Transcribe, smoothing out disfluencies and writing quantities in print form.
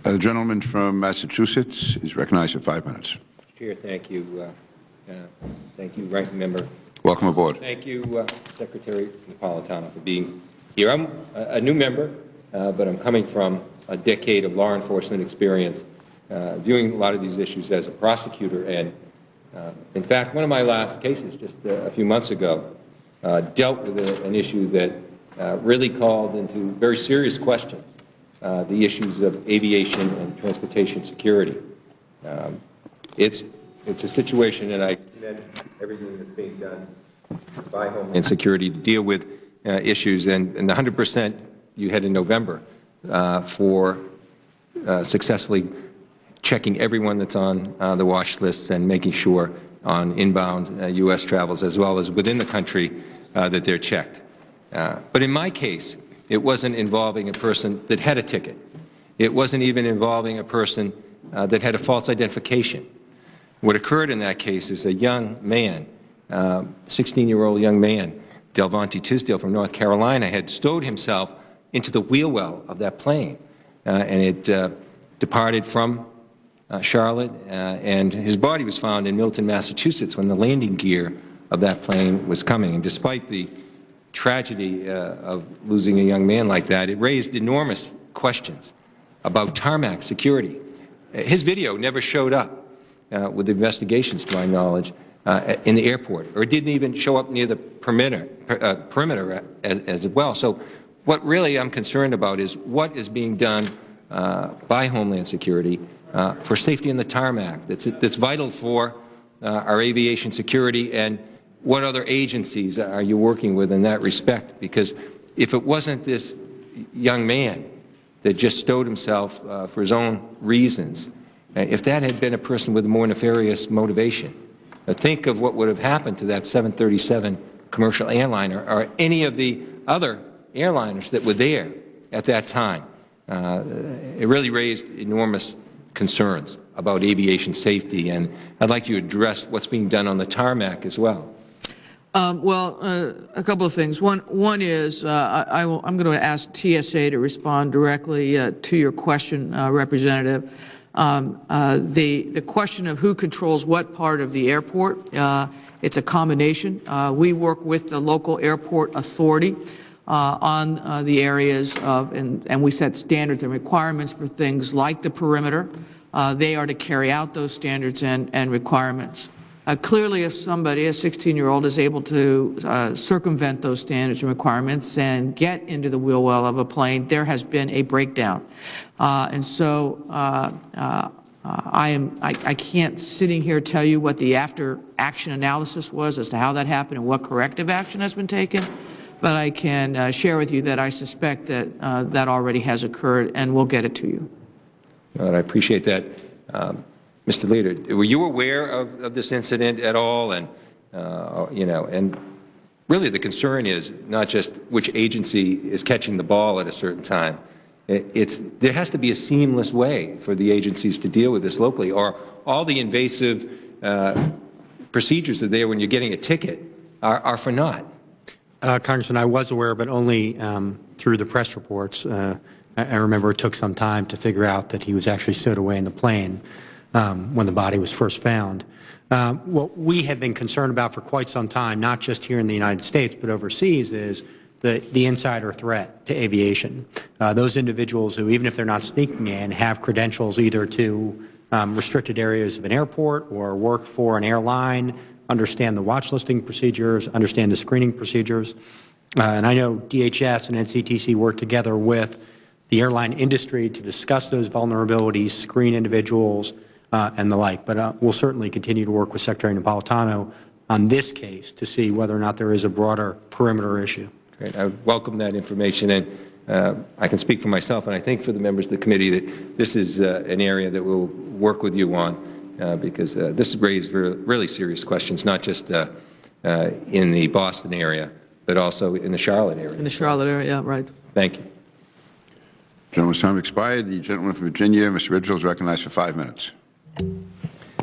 The gentleman from Massachusetts is recognized for 5 minutes. Chair, thank you. Thank you, Ranking Member. Welcome aboard. Thank you, Secretary Napolitano, for being here. I'm a new member, but I'm coming from a decade of law enforcement experience, viewing a lot of these issues as a prosecutor. And in fact, one of my last cases just a few months ago dealt with an issue that really called into very serious questions the issues of aviation and transportation security. It's a situation, and I commend everything that's being done by Homeland Security to deal with issues, and the 100% you had in November for successfully checking everyone that's on the watch lists and making sure on inbound U.S. travels as well as within the country that they're checked. But in my case, it wasn't involving a person that had a ticket. It wasn't even involving a person that had a false identification. What occurred in that case is a young man, 16-year-old young man, Delvonte Tisdale from North Carolina, had stowed himself into the wheel well of that plane, and it departed from Charlotte, and his body was found in Milton, Massachusetts, when the landing gear of that plane was coming. And despite the tragedy of losing a young man like that, it raised enormous questions about tarmac security. His video never showed up with investigations, to my knowledge, in the airport, or it didn't even show up near the perimeter as well. So what really I'm concerned about is what is being done by Homeland Security for safety in the tarmac that's vital for our aviation security, and what other agencies are you working with in that respect? Because if it wasn't this young man that just stowed himself for his own reasons, if that had been a person with a more nefarious motivation, think of what would have happened to that 737 commercial airliner or any of the other airliners that were there at that time. It really raised enormous concerns about aviation safety, and I'd like you to address what's being done on the tarmac as well. A couple of things. One is I'm going to ask TSA to respond directly to your question, Representative. The question of who controls what part of the airport, it's a combination. We work with the local airport authority on the areas of, and we set standards and requirements for things like the perimeter. They are to carry out those standards and requirements. Clearly, if somebody, a 16-year-old, is able to circumvent those standards and requirements and get into the wheel well of a plane, there has been a breakdown. And so I can't sitting here tell you what the after-action analysis was as to how that happened and what corrective action has been taken, but I can share with you that I suspect that that already has occurred, and we'll get it to you. I appreciate that. Mr. Leader, were you aware of this incident at all? And, and really the concern is not just which agency is catching the ball at a certain time. There has to be a seamless way for the agencies to deal with this locally, or all the invasive procedures that are there when you're getting a ticket are for naught. Congressman, I was aware, but only through the press reports. I remember it took some time to figure out that he was actually stowed away in the plane when the body was first found. What we have been concerned about for quite some time, not just here in the United States, but overseas, is the insider threat to aviation. Those individuals who, even if they're not sneaking in, have credentials either to restricted areas of an airport or work for an airline, understand the watch listing procedures, understand the screening procedures. And I know DHS and NCTC work together with the airline industry to discuss those vulnerabilities, screen individuals, and the like. But we'll certainly continue to work with Secretary Napolitano on this case to see whether or not there is a broader perimeter issue. Great. I welcome that information, and I can speak for myself, and I think for the members of the committee, that this is an area that we'll work with you on, because this has raised really serious questions, not just in the Boston area, but also in the Charlotte area. In the Charlotte area, right. Thank you. Gentleman's time expired. The gentleman from Virginia, Mr. Ridgeville, is recognized for 5 minutes.